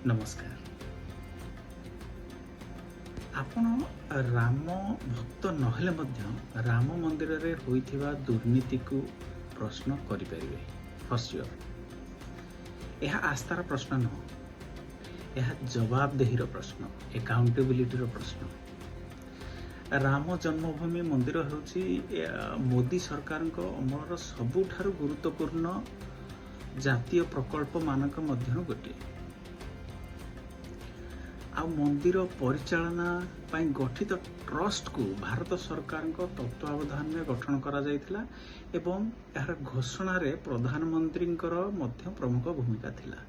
नमस्कार। आपण राम भक्त नहेले मध्य राम मंदिर रे होइथिबा दुर्नीति को प्रश्न करि परिबे। फॉर श्योर यह आस्थार प्रश्न न, यह जवाबदेही प्रश्न, एकाउंटेबिलिटी प्रश्न। राम जन्मभूमि मंदिर होछि मोदी सरकार अमलर सबुठारु गुरुत्वपूर्ण जातीय प्रकल्प मानक मध्यरु गोटे। आ मंदिर परिचालना पाई गठित ट्रस्ट को भारत सरकार तत्वावधान में गठन करा जायतिला एवं यार घोषणा रे प्रधानमंत्री प्रमुख भूमिका थिला।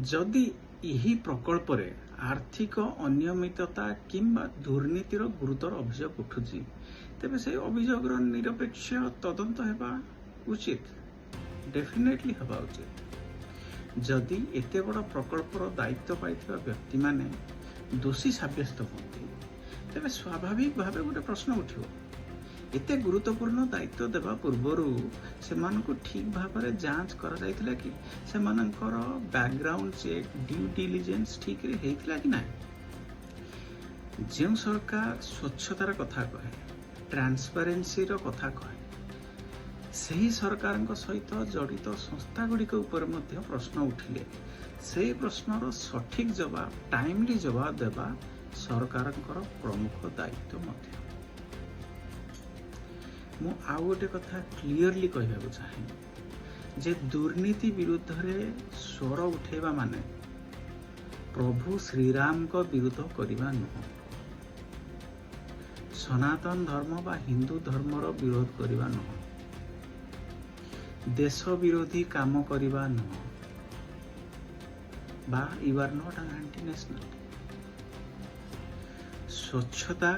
जदि यही प्रकल्प रे आर्थिक अनियमितता किंबा दुर्नीतिर गुरुतर अभियोग उठुची तेबे से अभियोग निरपेक्ष तदंत हेबा उचित, डेफिनेटली हेबा उचित। जदि एते बड़ प्रकल्पर दायित्व पाइथिबा व्यक्ति माने दोषी साब्यस्त होती तेबे स्वाभाविक भावे गोटे प्रश्न उठिबो, एते गुरुत्वपूर्ण दायित्व देवा पूर्वरु सेमानकु ठीक भाव जांच करा जायतिला कि सेमानकर बैकग्राउंड चेक ड्यू डिलिजेंस ठीक रे हेतिला कि नाही। जे सरकार स्वच्छतार कथा कहे, ट्रांसपेरेंसी रो कथा कहे, सही सरकार सहित जड़ित संस्था गुड़िक प्रश्न उठिले से प्रश्नर सठिक जवाब, टाइमली जवाब देवा सरकार प्रमुख दायित्व। मु आउ गोटे कथा क्लियरली कहबा चाहे जे दुर्नीति विरुद्ध रे स्वर उठेबा माने प्रभु श्रीराम को विरोध करबा नुह, सनातन धर्म बा हिंदू धर्मर विरोध करबा नुह, देश विरोधी काम करबा नुह, बा you are not an anti national. स्वच्छता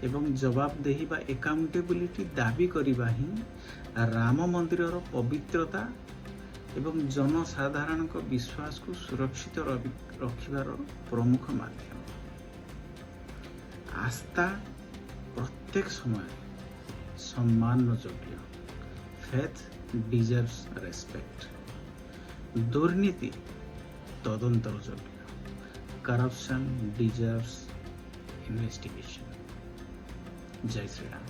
एवं जवाबदेही बा एकाउंटेबिलिटी दाबी करबा ही राम मंदिर पवित्रता एवं जनसाधारण को विश्वास को सुरक्षित रखिबार प्रमुख माध्यम। आस्था प्रत्येक समय सम्मान योग्य, फेथ deserves respect, दुर्नीति तदंतर योग्य, करप्शन deserves investigation। जय श्री राम।